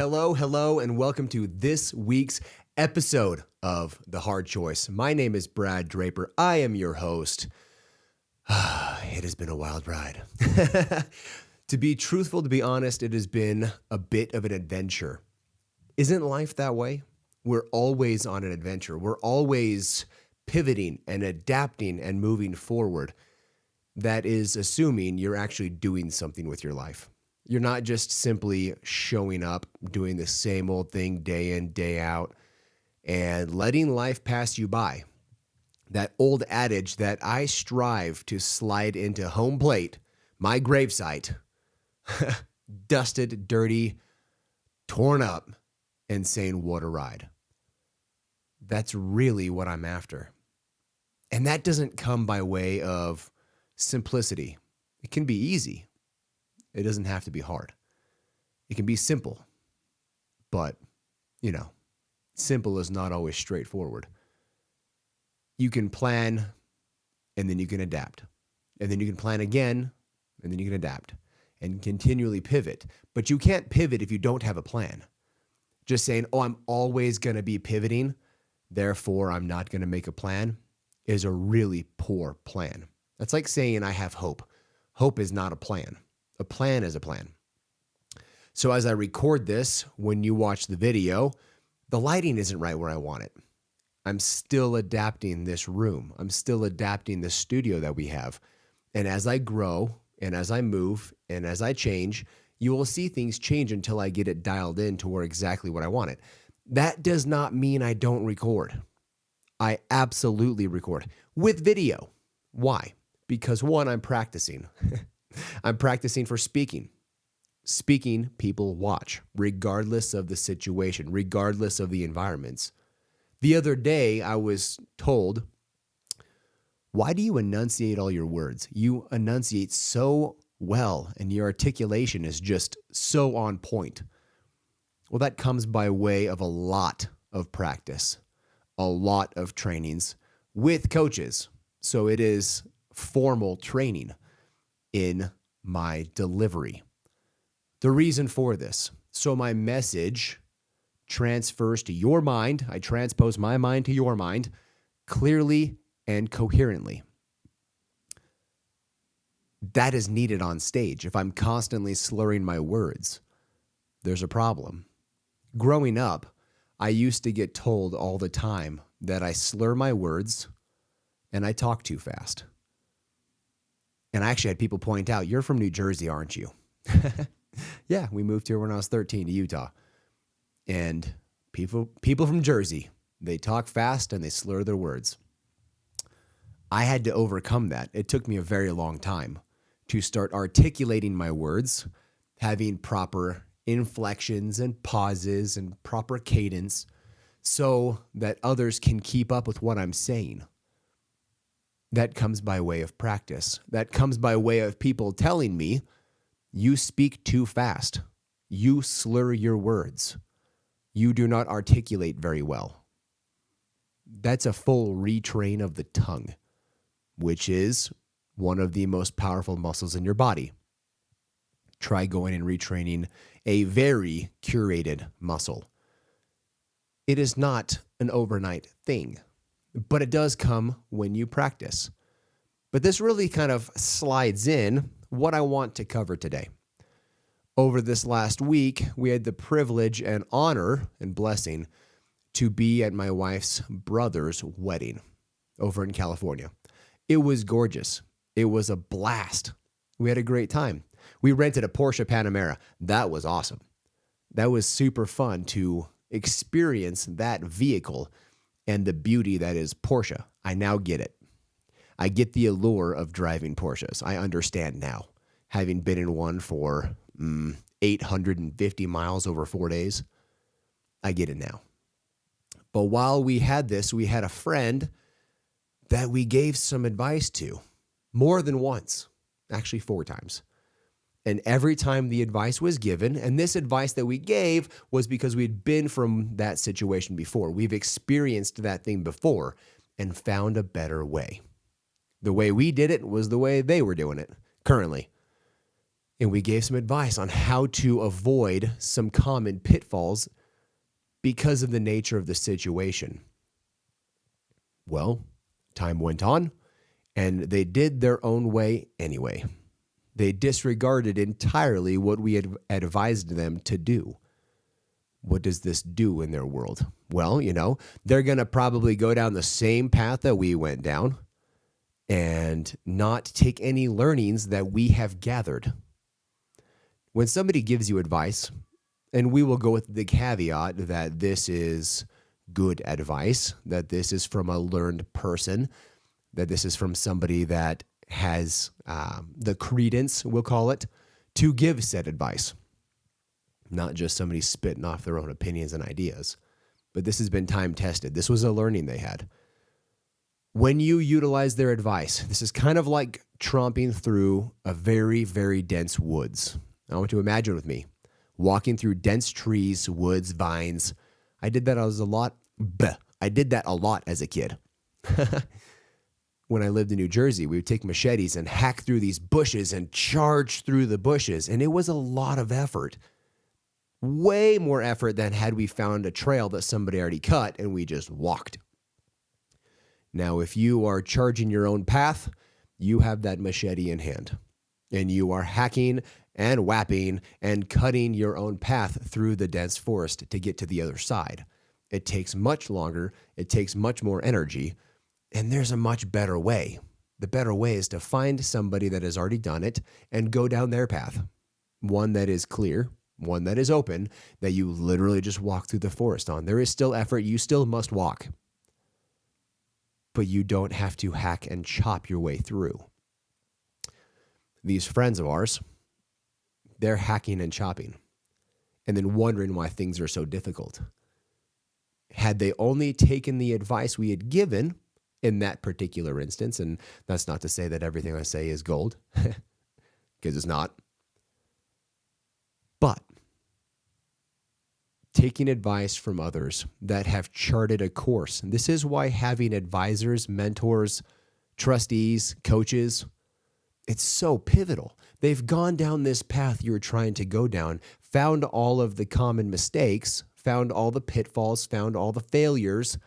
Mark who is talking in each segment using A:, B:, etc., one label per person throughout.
A: Hello, and welcome to this week's episode of The Hard Choice. My name is Brad Draper. I am your host. It has been a wild ride. To be truthful, to be honest, it has been a bit of an adventure. Isn't life that way? We're always on an adventure. We're always pivoting and adapting and moving forward. That is assuming you're actually doing something with your life. You're not just simply showing up, doing the same old thing day in, day out, and letting life pass you by. That old adage that I strive to slide into home plate, my gravesite, dusted, dirty, torn up, and saying, what a ride. That's really what I'm after. And that doesn't come by way of simplicity. It can be easy. It doesn't have to be hard. It can be simple, but, simple is not always straightforward. You can plan, and then you can adapt. And then you can plan again, and then you can adapt and continually pivot. But you can't pivot if you don't have a plan. Just saying, I'm always going to be pivoting, therefore I'm not going to make a plan, is a really poor plan. That's like saying I have hope. Hope is not a plan. A plan is a plan. So as I record this, when you watch the video, the lighting isn't right where I want it. I'm still adapting this room. I'm still adapting the studio that we have. And as I grow, and as I move, and as I change, you will see things change until I get it dialed in to where exactly what I want it. That does not mean I don't record. I absolutely record with video. Why? Because one, I'm practicing. I'm practicing for speaking. Speaking, people watch, regardless of the situation, regardless of the environments. The other day, I was told, why do you enunciate all your words? You enunciate so well, and your articulation is just so on point. Well, that comes by way of a lot of practice, a lot of trainings with coaches. So it is formal training in my delivery. The reason for this, so my message transfers to your mind, I transpose my mind to your mind clearly and coherently. That is needed on stage. If I'm constantly slurring my words, there's a problem. Growing up, I used to get told all the time that I slur my words and I talk too fast. And I actually had people point out, you're from New Jersey, aren't you? Yeah, we moved here when I was 13 to Utah. And people from Jersey, they talk fast and they slur their words. I had to overcome that. It took me a very long time to start articulating my words, having proper inflections and pauses and proper cadence so that others can keep up with what I'm saying. That comes by way of practice. That comes by way of people telling me, you speak too fast. You slur your words. You do not articulate very well. That's a full retrain of the tongue, which is one of the most powerful muscles in your body. Try going and retraining a very curated muscle. It is not an overnight thing, but it does come when you practice. But this really kind of slides in what I want to cover today. Over this last week, we had the privilege and honor and blessing to be at my wife's brother's wedding over in California. It was gorgeous. It was a blast. We had a great time. We rented a Porsche Panamera. That was awesome. That was super fun to experience that vehicle and the beauty that is Porsche. I now get it. I get the allure of driving Porsches. I understand now, having been in one for 850 miles over 4 days. I get it now. But while we had this, we had a friend that we gave some advice to more than once, actually 4 times. And every time the advice was given, and this advice that we gave was because we'd been from that situation before. We've experienced that thing before and found a better way. The way we did it was the way they were doing it currently. And we gave some advice on how to avoid some common pitfalls because of the nature of the situation. Well, time went on, and they did their own way anyway. They disregarded entirely what we had advised them to do. What does this do in their world? Well, they're going to probably go down the same path that we went down and not take any learnings that we have gathered. When somebody gives you advice, and we will go with the caveat that this is good advice, that this is from a learned person, that this is from somebody that has the credence, we'll call it, to give said advice. Not just somebody spitting off their own opinions and ideas. But this has been time tested. This was a learning they had. When you utilize their advice, this is kind of like tromping through a very, very dense woods. I want you to imagine with me, walking through dense trees, woods, vines. I did that a lot as a kid. When I lived in New Jersey, we would take machetes and hack through these bushes and charge through the bushes. And it was a lot of effort. Way more effort than had we found a trail that somebody already cut and we just walked. Now, if you are charging your own path, you have that machete in hand. And you are hacking and whapping and cutting your own path through the dense forest to get to the other side. It takes much longer. It takes much more energy. And there's a much better way. The better way is to find somebody that has already done it and go down their path. One that is clear, one that is open, that you literally just walk through the forest on. There is still effort. You still must walk. But you don't have to hack and chop your way through. These friends of ours, they're hacking and chopping and then wondering why things are so difficult. Had they only taken the advice we had given in that particular instance, and that's not to say that everything I say is gold, because it's not. But taking advice from others that have charted a course. And this is why having advisors, mentors, trustees, coaches, it's so pivotal. They've gone down this path you're trying to go down, found all of the common mistakes, found all the pitfalls, found all the failures,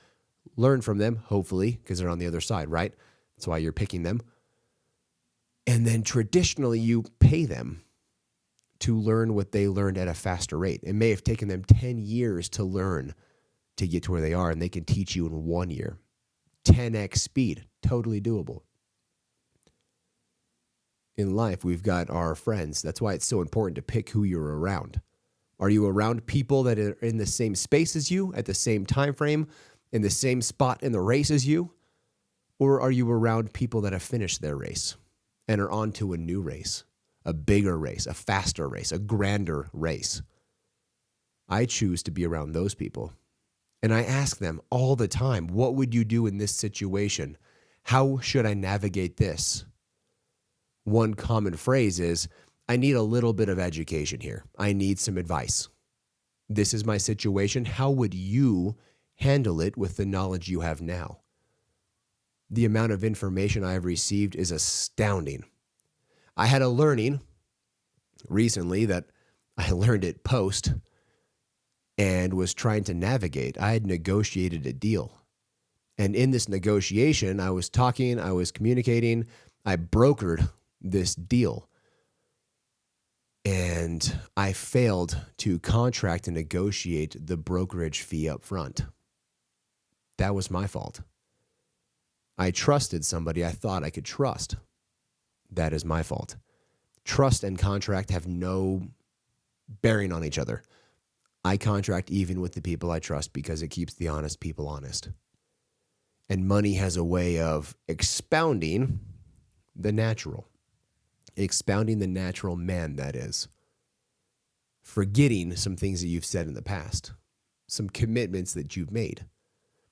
A: learned from them, hopefully, because they're on the other side, right? That's why you're picking them. And then traditionally, you pay them to learn what they learned at a faster rate. It may have taken them 10 years to learn to get to where they are, and they can teach you in 1 year. 10x speed, totally doable. In life, we've got our friends. That's why it's so important to pick who you're around. Are you around people that are in the same space as you, at the same time frame, in the same spot in the race as you? Or are you around people that have finished their race and are on to a new race, a bigger race, a faster race, a grander race? I choose to be around those people. And I ask them all the time, what would you do in this situation? How should I navigate this? One common phrase is, I need a little bit of education here. I need some advice. This is my situation. How would you handle it with the knowledge you have now? The amount of information I have received is astounding. I had a learning recently that I learned it post and was trying to navigate. I had negotiated a deal. And in this negotiation, I was talking, I was communicating, I brokered this deal. And I failed to contract and negotiate the brokerage fee up front. That was my fault. I trusted somebody I thought I could trust. That is my fault. Trust and contract have no bearing on each other. I contract even with the people I trust because it keeps the honest people honest. And money has a way of expounding the natural. Expounding the natural man, that is. Forgetting some things that you've said in the past. Some commitments that you've made.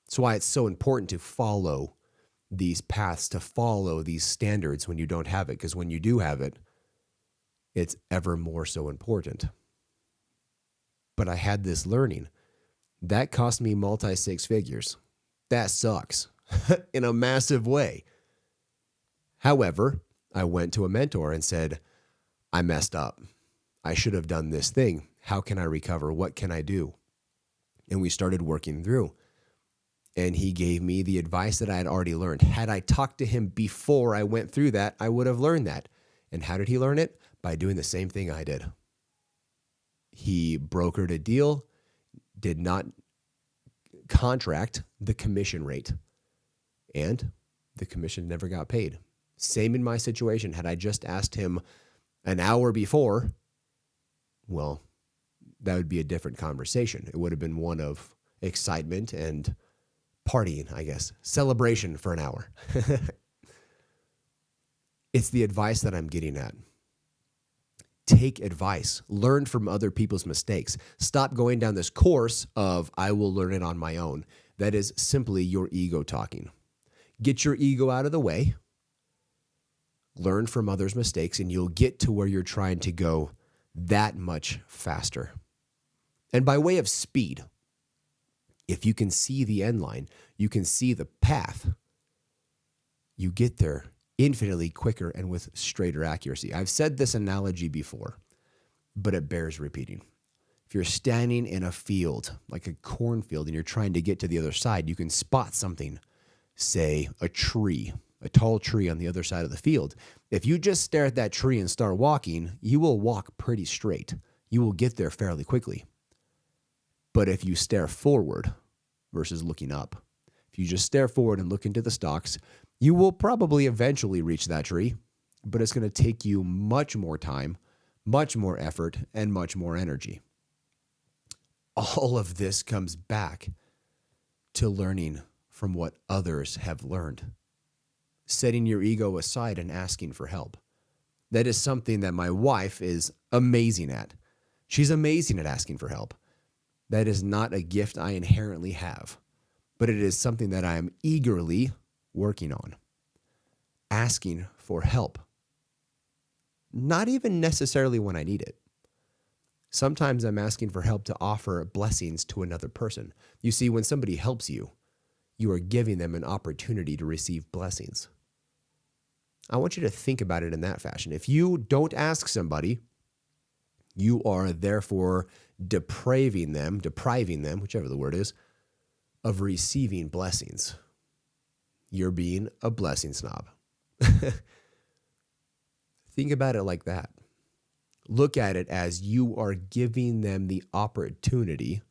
A: That's why it's so important to follow these paths, to follow these standards when you don't have it. Because when you do have it, it's ever more so important. But I had this learning. That cost me multi-six figures. That sucks in a massive way. However, I went to a mentor and said, I messed up. I should have done this thing. How can I recover? What can I do? And we started working through. And he gave me the advice that I had already learned. Had I talked to him before I went through that, I would have learned that. And how did he learn it? By doing the same thing I did. He brokered a deal, did not contract the commission rate, and the commission never got paid. Same in my situation. Had I just asked him an hour before, well, that would be a different conversation. It would have been one of excitement and partying, I guess. Celebration for an hour. It's the advice that I'm getting at. Take advice. Learn from other people's mistakes. Stop going down this course of, I will learn it on my own. That is simply your ego talking. Get your ego out of the way. Learn from others' mistakes, and you'll get to where you're trying to go that much faster. And by way of speed, if you can see the end line, you can see the path, you get there infinitely quicker and with straighter accuracy. I've said this analogy before, but it bears repeating. If you're standing in a field, like a cornfield, and you're trying to get to the other side, you can spot something, say a tree, a tall tree on the other side of the field. If you just stare at that tree and start walking, you will walk pretty straight. You will get there fairly quickly. But if you stare forward versus looking up, if you just stare forward and look into the stalks, you will probably eventually reach that tree, but it's going to take you much more time, much more effort, and much more energy. All of this comes back to learning from what others have learned. Setting your ego aside and asking for help. That is something that my wife is amazing at. She's amazing at asking for help. That is not a gift I inherently have, but it is something that I am eagerly working on. Asking for help. Not even necessarily when I need it. Sometimes I'm asking for help to offer blessings to another person. You see, when somebody helps you, you are giving them an opportunity to receive blessings. I want you to think about it in that fashion. If you don't ask somebody, you are therefore depriving them, whichever the word is, of receiving blessings. You're being a blessing snob. Think about it like that. Look at it as you are giving them the opportunity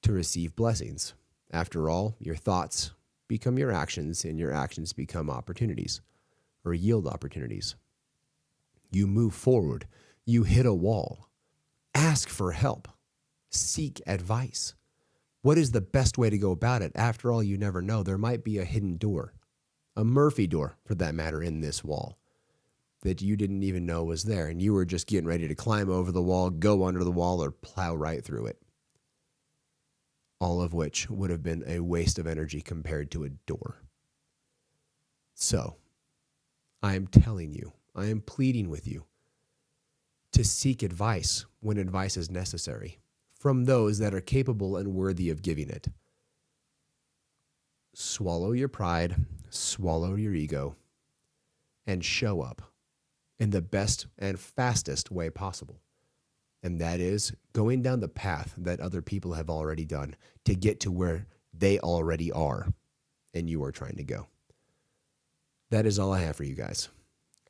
A: to receive blessings. After all, your thoughts become your actions, and your actions become opportunities or yield opportunities. You move forward. You hit a wall. Ask for help. Seek advice. What is the best way to go about it? After all, you never know. There might be a hidden door, a Murphy door for that matter, in this wall that you didn't even know was there, and you were just getting ready to climb over the wall, go under the wall, or plow right through it. All of which would have been a waste of energy compared to a door. So, I am telling you, I am pleading with you to seek advice when advice is necessary from those that are capable and worthy of giving it. Swallow your pride, swallow your ego, and show up in the best and fastest way possible. And that is going down the path that other people have already done to get to where they already are and you are trying to go. That is all I have for you guys.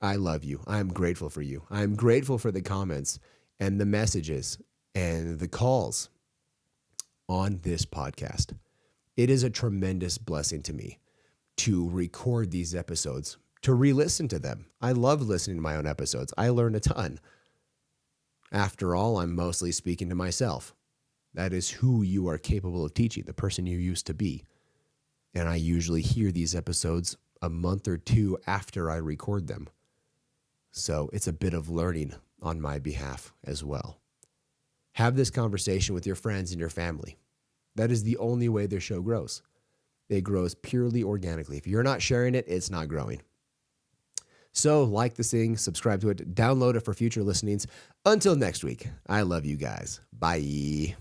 A: I love you. I am grateful for you. I am grateful for the comments and the messages and the calls on this podcast. It is a tremendous blessing to me to record these episodes, to re-listen to them. I love listening to my own episodes. I learn a ton. After all, I'm mostly speaking to myself. That is who you are capable of teaching, the person you used to be. And I usually hear these episodes a month or two after I record them. So it's a bit of learning on my behalf as well. Have this conversation with your friends and your family. That is the only way their show grows. It grows purely organically. If you're not sharing it, it's not growing. So like this thing, subscribe to it, download it for future listenings. Until next week, I love you guys. Bye.